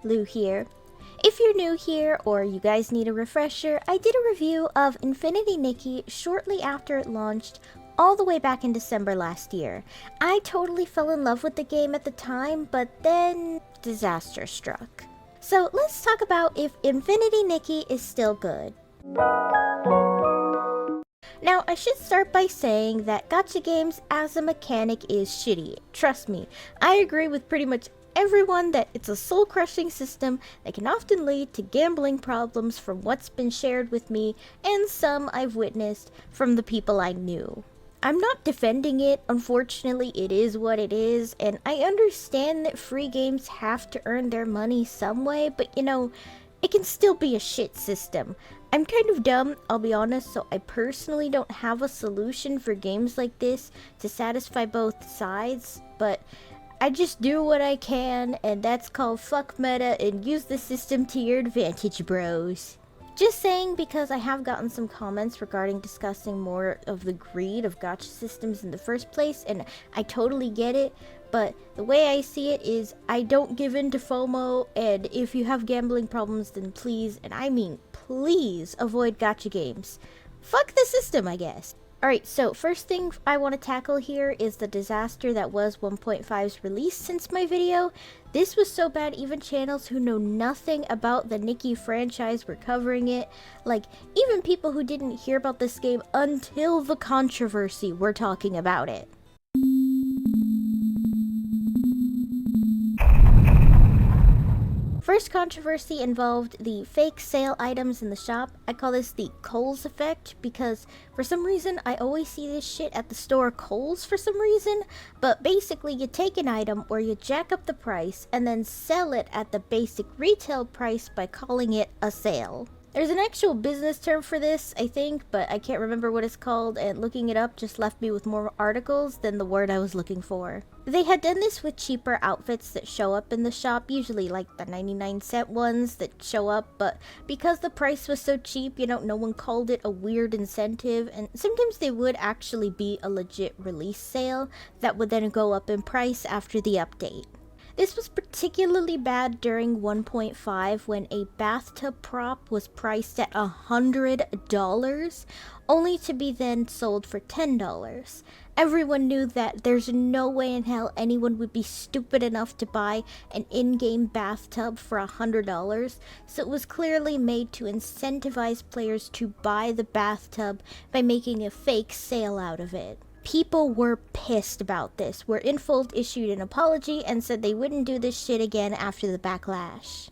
Lou here. If you're new here or you guys need a refresher, I did a review of Infinity Nikki shortly after it launched all the way back in December last year. I totally fell in love with the game at the time, but then disaster struck. So let's talk about if Infinity Nikki is still good. Now, I should start by saying that gacha games as a mechanic is shitty. Trust me, I agree with pretty much everyone that it's a soul-crushing system that can often lead to gambling problems from what's been shared with me and some I've witnessed from the people I knew. I'm not defending it, unfortunately it is what it is, and I understand that free games have to earn their money some way, but you know, it can still be a shit system. I'm kind of dumb, I'll be honest, so I personally don't have a solution for games like this to satisfy both sides, but I just do what I can, and that's called fuck meta and use the system to your advantage, bros. Just saying, because I have gotten some comments regarding discussing more of the greed of gacha systems in the first place, and I totally get it, but the way I see it is I don't give in to FOMO, and if you have gambling problems, then please, and I mean please, avoid gacha games. Fuck the system, I guess. Alright, so first thing I want to tackle here is the disaster that was 1.5's release since my video. This was so bad even channels who know nothing about the Nikki franchise were covering it. Like, even people who didn't hear about this game until the controversy were talking about it. First controversy involved the fake sale items in the shop. I call this the Kohl's effect because for some reason I always see this shit at the store Kohl's for some reason, but basically you take an item or you jack up the price and then sell it at the basic retail price by calling it a sale. There's an actual business term for this, I think, but I can't remember what it's called, and looking it up just left me with more articles than the word I was looking for. They had done this with cheaper outfits that show up in the shop, usually like the 99-cent ones that show up, but because the price was so cheap, you know, no one called it a weird incentive, and sometimes they would actually be a legit release sale that would then go up in price after the update. This was particularly bad during 1.5 when a bathtub prop was priced at $100, only to be then sold for $10. Everyone knew that there's no way in hell anyone would be stupid enough to buy an in-game bathtub for $100, so it was clearly made to incentivize players to buy the bathtub by making a fake sale out of it. People were pissed about this, where Infold issued an apology and said they wouldn't do this shit again after the backlash.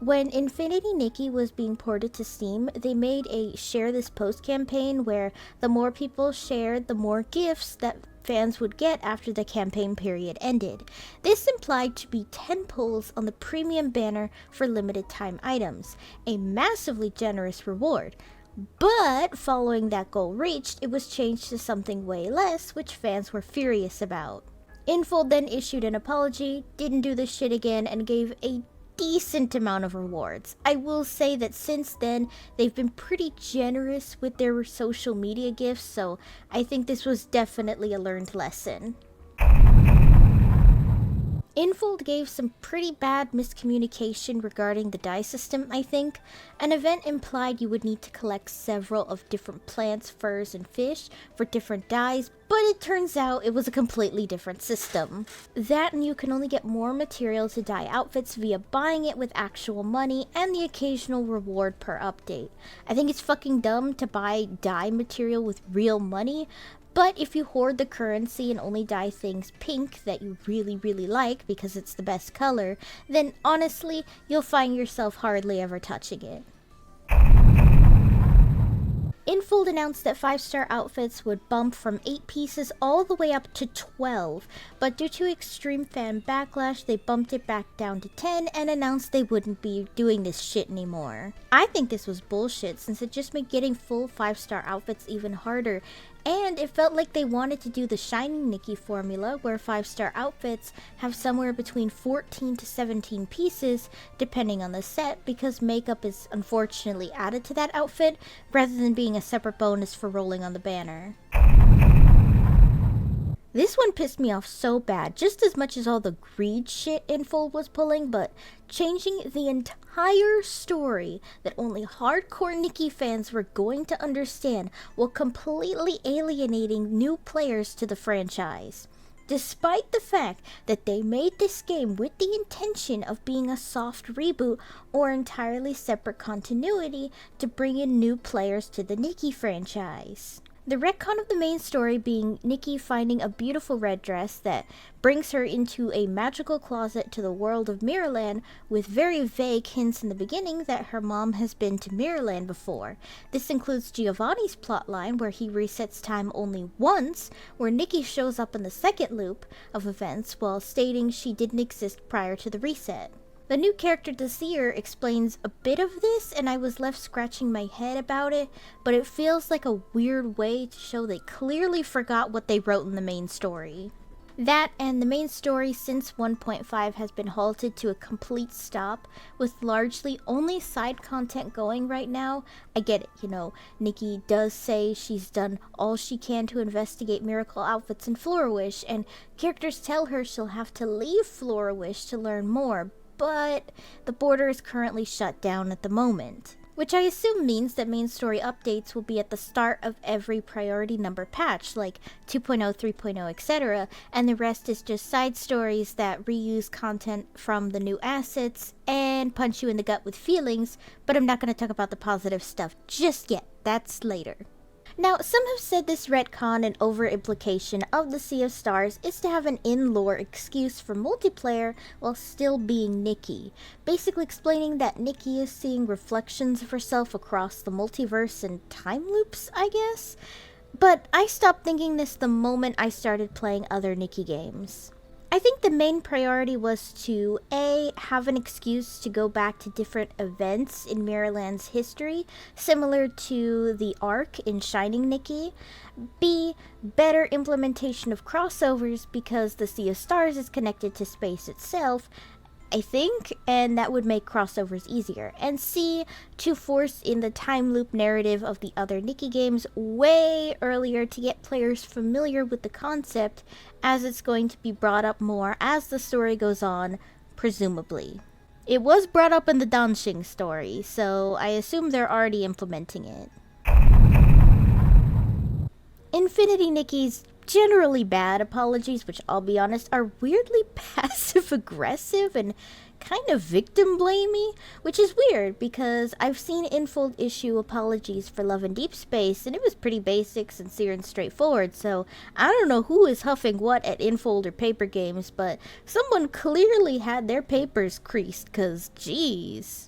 When Infinity Nikki was being ported to Steam, they made a Share This Post campaign where the more people shared, the more gifts that fans would get after the campaign period ended. This implied to be 10 pulls on the premium banner for limited time items, a massively generous reward. But following that goal reached, it was changed to something way less, which fans were furious about. Infold then issued an apology, didn't do this shit again, and gave a decent amount of rewards. I will say that since then, they've been pretty generous with their social media gifts, so I think this was definitely a learned lesson. Infold gave some pretty bad miscommunication regarding the dye system, I think. An event implied you would need to collect several of different plants, furs, and fish for different dyes, but it turns out it was a completely different system. That and you can only get more material to dye outfits via buying it with actual money and the occasional reward per update. I think it's fucking dumb to buy dye material with real money, but if you hoard the currency and only dye things pink that you really like because it's the best color, then honestly, you'll find yourself hardly ever touching it. Infold announced that 5-star outfits would bump from 8 pieces all the way up to 12, but due to extreme fan backlash, they bumped it back down to 10 and announced they wouldn't be doing this shit anymore. I think this was bullshit since it just made getting full 5-star outfits even harder, and it felt like they wanted to do the Shining Nikki formula where 5-star outfits have somewhere between 14 to 17 pieces depending on the set because makeup is unfortunately added to that outfit rather than being a separate bonus for rolling on the banner. This one pissed me off so bad, just as much as all the greed shit Infold was pulling, but changing the entire story that only hardcore Nikki fans were going to understand while completely alienating new players to the franchise. Despite the fact that they made this game with the intention of being a soft reboot or entirely separate continuity to bring in new players to the Nikki franchise. The retcon of the main story being Nikki finding a beautiful red dress that brings her into a magical closet to the world of Mirrorland, with very vague hints in the beginning that her mom has been to Mirrorland before. This includes Giovanni's plotline where he resets time only once, where Nikki shows up in the second loop of events while stating she didn't exist prior to the reset. The new character Desir explains a bit of this, and I was left scratching my head about it, but it feels like a weird way to show they clearly forgot what they wrote in the main story. That and the main story since 1.5 has been halted to a complete stop, with largely only side content going right now. I get it, Nikki does say she's done all she can to investigate miracle outfits in Florawish, and characters tell her she'll have to leave Florawish to learn more, but the border is currently shut down at the moment, which I assume means that main story updates will be at the start of every priority number patch, like 2.0, 3.0, etc., and the rest is just side stories that reuse content from the new assets and punch you in the gut with feelings, but I'm not going to talk about the positive stuff just yet. That's later. Now, some have said this retcon and over-implication of the Sea of Stars is to have an in-lore excuse for multiplayer while still being Nikki, basically explaining that Nikki is seeing reflections of herself across the multiverse and time loops, I guess? But I stopped thinking this the moment I started playing other Nikki games. I think the main priority was to A, have an excuse to go back to different events in Mirrorland's history, similar to the arc in Shining Nikki. B, better implementation of crossovers because the Sea of Stars is connected to space itself, I think, and that would make crossovers easier. And C, to force in the time loop narrative of the other Nikki games way earlier to get players familiar with the concept, as it's going to be brought up more as the story goes on, presumably. It was brought up in the Danxing story, so I assume they're already implementing it. Infinity Nikki's generally bad apologies, which I'll be honest are weirdly passive-aggressive and kind of victim-blamey, which is weird because I've seen Infold issue apologies for Love and Deep Space and it was pretty basic, sincere, and straightforward, so I don't know who is huffing what at Infold or Paper Games, but someone clearly had their papers creased, cause geez.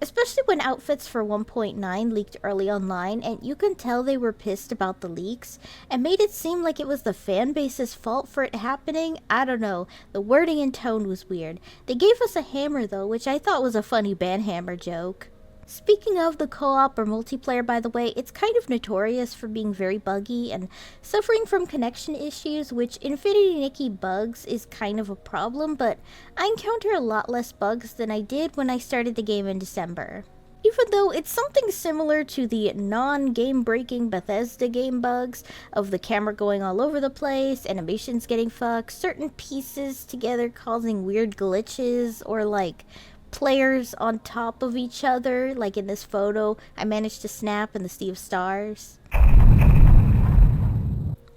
Especially when outfits for 1.9 leaked early online, and you can tell they were pissed about the leaks, and made it seem like it was the fanbase's fault for it happening. I don't know, the wording and tone was weird. They gave us a hammer though, which I thought was a funny banhammer joke. Speaking of the co-op or multiplayer, by the way, it's kind of notorious for being very buggy and suffering from connection issues, which Infinity Nikki bugs is kind of a problem, but I encounter a lot less bugs than I did when I started the game in December. Even though it's something similar to the non-game-breaking Bethesda game bugs of the camera going all over the place, animations getting fucked, certain pieces together causing weird glitches, or like players on top of each other, like in this photo I managed to snap in the Sea of Stars.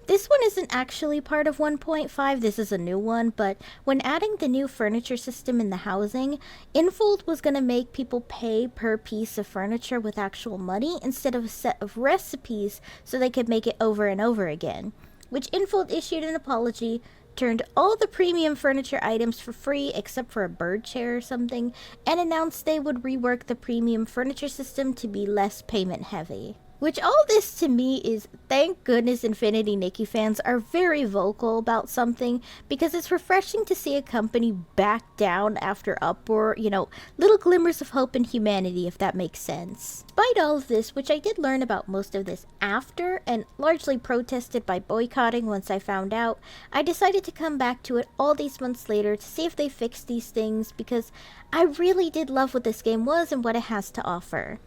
This one isn't actually part of 1.5, this is a new one, but when adding the new furniture system in the housing, Infold was going to make people pay per piece of furniture with actual money instead of a set of recipes so they could make it over and over again, which Infold issued an apology, turned all the premium furniture items for free except for a bird chair or something, and announced they would rework the premium furniture system to be less payment heavy. Which all this to me is, thank goodness Infinity Nikki fans are very vocal about something, because it's refreshing to see a company back down after uproar, little glimmers of hope and humanity, if that makes sense. Despite all of this, which I did learn about most of this after, and largely protested by boycotting once I found out, I decided to come back to it all these months later to see if they fixed these things, because I really did love what this game was and what it has to offer.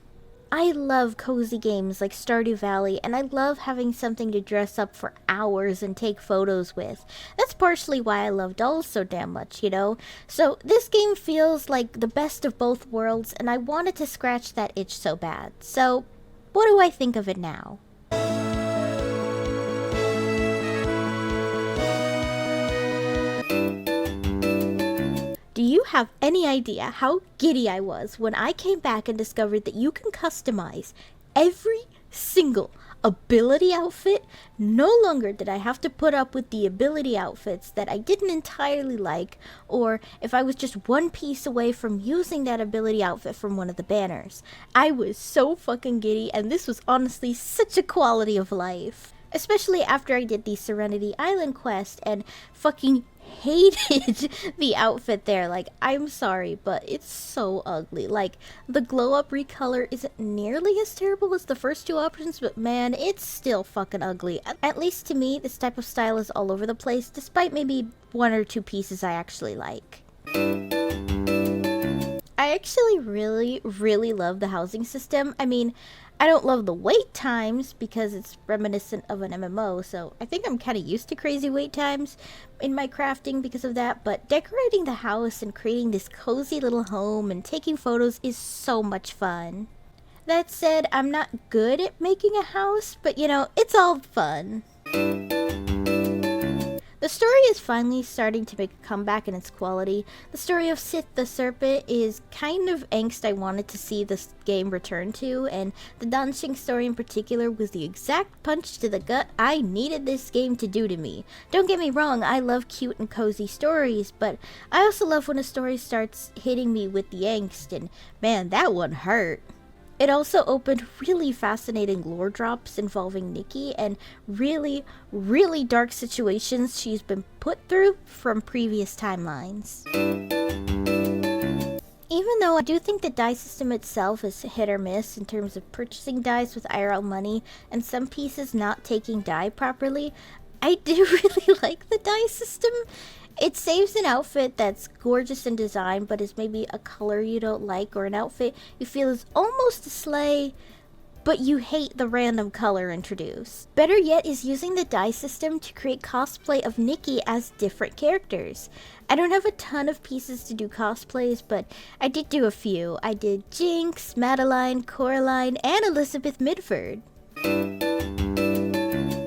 I love cozy games like Stardew Valley, and I love having something to dress up for hours and take photos with. That's partially why I love dolls so damn much, you know? So this game feels like the best of both worlds, and I wanted to scratch that itch so bad. So, what do I think of it now? Do you have any idea how giddy I was when I came back and discovered that you can customize every single ability outfit? No longer did I have to put up with the ability outfits that I didn't entirely like, or if I was just one piece away from using that ability outfit from one of the banners. I was so fucking giddy, and this was honestly such a quality of life. Especially after I did the Serenity Island quest and fucking hated the outfit there. Like, I'm sorry, but it's so ugly. Like, the glow up recolor isn't nearly as terrible as the first two options, but man, it's still fucking ugly. At least to me, this type of style is all over the place, despite maybe one or two pieces I actually like. I actually really love the housing system. I mean, I don't love the wait times because it's reminiscent of an MMO, so I think I'm kind of used to crazy wait times in my crafting because of that, but decorating the house and creating this cozy little home and taking photos is so much fun. That said, I'm not good at making a house, but you know, it's all fun. The story is finally starting to make a comeback in its quality. The story of Sith the Serpent is kind of angst I wanted to see this game return to, and the Dancing story in particular was the exact punch to the gut I needed this game to do to me. Don't get me wrong, I love cute and cozy stories, but I also love when a story starts hitting me with the angst, and man, that one hurt. It also opened really fascinating lore drops involving Nikki and really dark situations she's been put through from previous timelines. Even though I do think the die system itself is hit or miss in terms of purchasing dies with IRL money and some pieces not taking die properly, I do really like the die system. It saves an outfit that's gorgeous in design but is maybe a color you don't like, or an outfit you feel is almost a slay but you hate the random color introduced. Better yet is using the die system to create cosplay of Nikki as different characters. I don't have a ton of pieces to do cosplays, but I did do a few. I did Jinx, Madeline, Coraline, and Elizabeth Midford.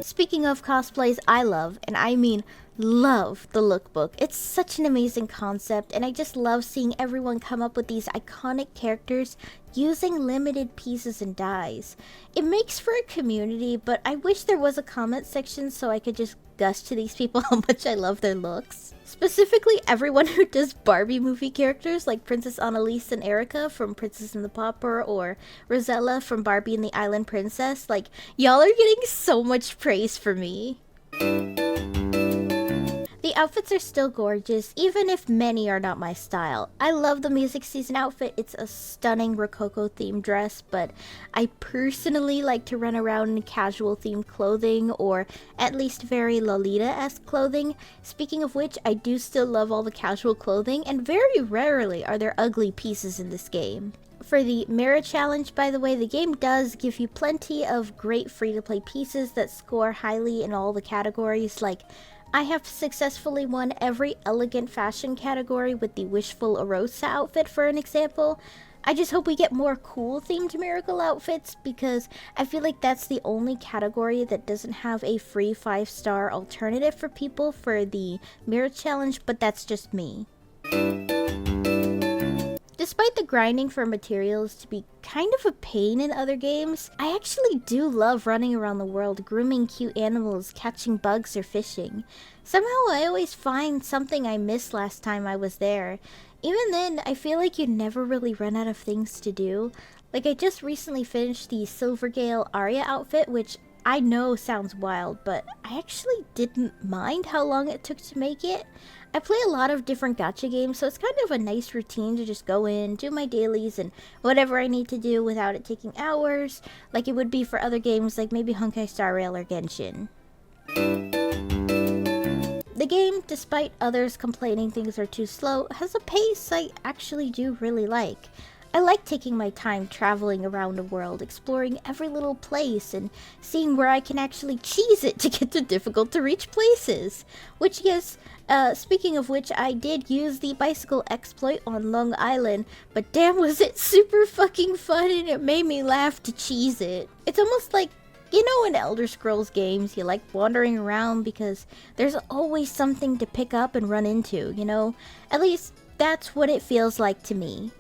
Speaking of cosplays, I love, and I mean love, the lookbook. It's such an amazing concept, and I just love seeing everyone come up with these iconic characters using limited pieces and dies. It makes for a community, but I wish there was a comment section so I could just gush to these people how much I love their looks. Specifically, everyone who does Barbie movie characters like Princess Annalise and Erica from Princess and the Pauper, or Rosella from Barbie and the Island Princess. Like, y'all are getting so much praise for me. The outfits are still gorgeous, even if many are not my style. I love the music season outfit. It's a stunning Rococo themed dress, but I personally like to run around in casual themed clothing, or at least very Lolita-esque clothing. Speaking of which, I do still love all the casual clothing, and very rarely are there ugly pieces in this game. For the Mirror Challenge, by the way, the game does give you plenty of great free-to-play pieces that score highly in all the categories. Like, I have successfully won every elegant fashion category with the Wishful Arosa outfit, for an example. I just hope we get more cool themed miracle outfits, because I feel like that's the only category that doesn't have a free 5-star alternative for people for the Mirror Challenge, but that's just me. Despite the grinding for materials to be kind of a pain in other games, I actually do love running around the world grooming cute animals, catching bugs, or fishing. Somehow I always find something I missed last time I was there. Even then, I feel like you never really run out of things to do. Like, I just recently finished the Silvergale Arya outfit, which I know sounds wild, but I actually didn't mind how long it took to make it. I play a lot of different gacha games, so it's kind of a nice routine to just go in, do my dailies, and whatever I need to do without it taking hours, like it would be for other games like maybe Honkai Star Rail or Genshin. The game, despite others complaining things are too slow, has a pace I actually do really like. I like taking my time traveling around the world, exploring every little place, and seeing where I can actually cheese it to get to difficult to reach places. Which, yes, speaking of which, I did use the bicycle exploit on Long Island, but damn was it super fucking fun and it made me laugh to cheese it. It's almost like, you know, in Elder Scrolls games, you like wandering around because there's always something to pick up and run into, you know? At least, that's what it feels like to me.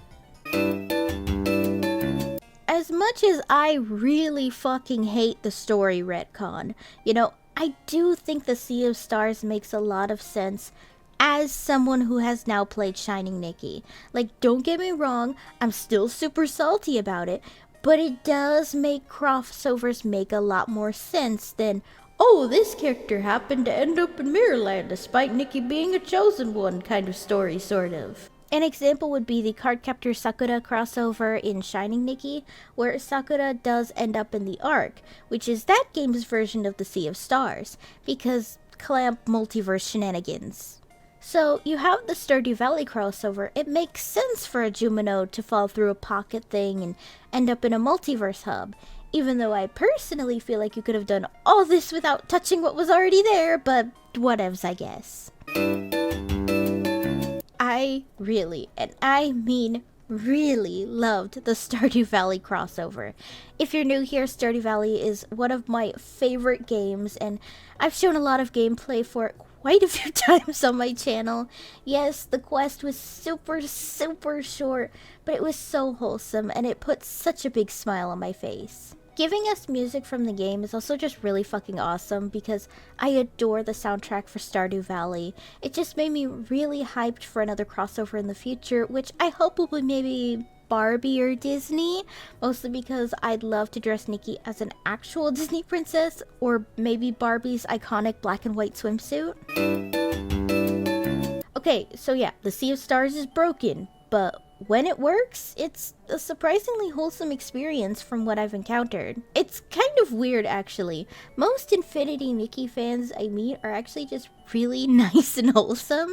As much as I really fucking hate the story retcon, you know, I do think the Sea of Stars makes a lot of sense as someone who has now played Shining Nikki. Like, don't get me wrong, I'm still super salty about it, but it does make crossovers make a lot more sense than, oh, this character happened to end up in Mirrorland despite Nikki being a chosen one kind of story, sort of. An example would be the Cardcaptor Sakura crossover in Shining Nikki, where Sakura does end up in the Ark, which is that game's version of the Sea of Stars, because clamp multiverse shenanigans. So, you have the Stardew Valley crossover. It makes sense for a Jumino to fall through a pocket thing and end up in a multiverse hub, even though I personally feel like you could have done all this without touching what was already there, but whatevs, I guess. I really, and I mean really, loved the Stardew Valley crossover. If you're new here, Stardew Valley is one of my favorite games, and I've shown a lot of gameplay for it quite a few times on my channel. Yes, the quest was super short, but it was so wholesome, and it put such a big smile on my face. Giving us music from the game is also just really fucking awesome because I adore the soundtrack for Stardew Valley. It just made me really hyped for another crossover in the future, which I hope will be maybe Barbie or Disney, mostly because I'd love to dress Nikki as an actual Disney princess, or maybe Barbie's iconic black and white swimsuit. Okay, so yeah, the Sea of Stars is broken, but when it works, it's a surprisingly wholesome experience from what I've encountered. It's kind of weird, actually. Most Infinity Nikki fans I meet are actually just really nice and wholesome.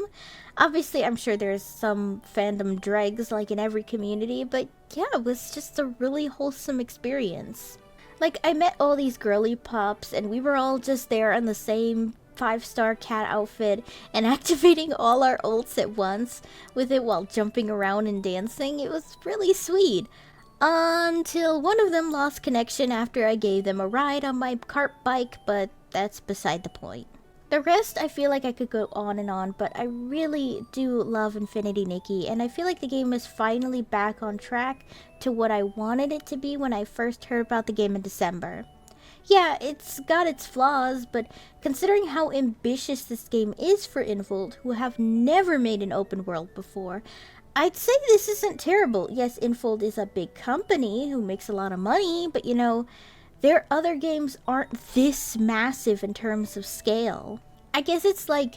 Obviously, I'm sure there's some fandom dregs like in every community, but yeah, it was just a really wholesome experience. Like, I met all these girly pops, and we were all just there on the same 5-star cat outfit and activating all our ults at once with it while jumping around and dancing. It was really sweet. Until one of them lost connection after I gave them a ride on my cart bike, but that's beside the point. The rest, I feel like I could go on and on, but I really do love Infinity Nikki, and I feel like the game is finally back on track to what I wanted it to be when I first heard about the game in December. Yeah, it's got its flaws, but considering how ambitious this game is for Infold, who have never made an open world before, I'd say this isn't terrible. Yes, Infold is a big company who makes a lot of money, but you know, their other games aren't this massive in terms of scale. I guess it's like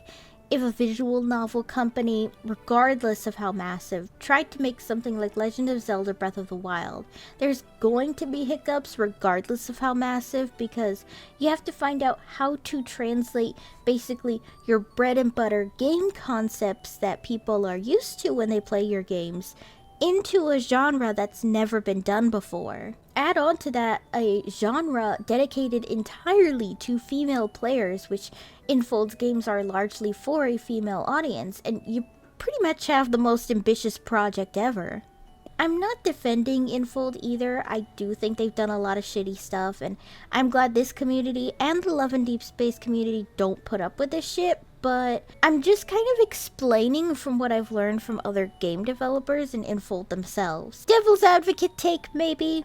if a visual novel company, regardless of how massive, tried to make something like Legend of Zelda Breath of the Wild. There's going to be hiccups regardless of how massive, because you have to find out how to translate basically your bread and butter game concepts that people are used to when they play your games into a genre that's never been done before. Add on to that a genre dedicated entirely to female players, which Infold's games are largely for a female audience, and you pretty much have the most ambitious project ever. I'm not defending Infold either. I do think they've done a lot of shitty stuff, and I'm glad this community and the Love and Deep Space community don't put up with this shit, but I'm just kind of explaining from what I've learned from other game developers and Infold themselves. Devil's advocate take, maybe?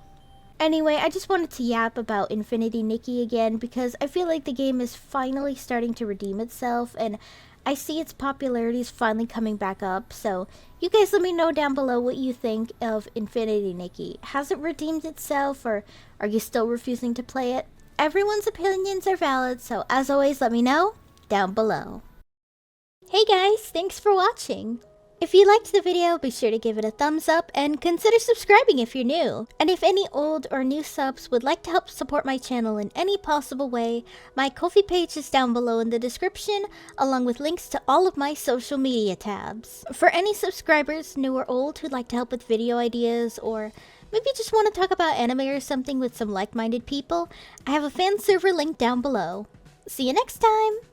Anyway, I just wanted to yap about Infinity Nikki again because I feel like the game is finally starting to redeem itself, and I see its popularity is finally coming back up, so you guys let me know down below what you think of Infinity Nikki. Has it redeemed itself, or are you still refusing to play it? Everyone's opinions are valid, so as always, let me know down below. Hey guys, thanks for watching. If you liked the video, be sure to give it a thumbs up and consider subscribing if you're new. And if any old or new subs would like to help support my channel in any possible way, my Ko-fi page is down below in the description, along with links to all of my social media tabs. For any subscribers, new or old, who'd like to help with video ideas, or maybe just want to talk about anime or something with some like-minded people, I have a fan server link down below. See you next time!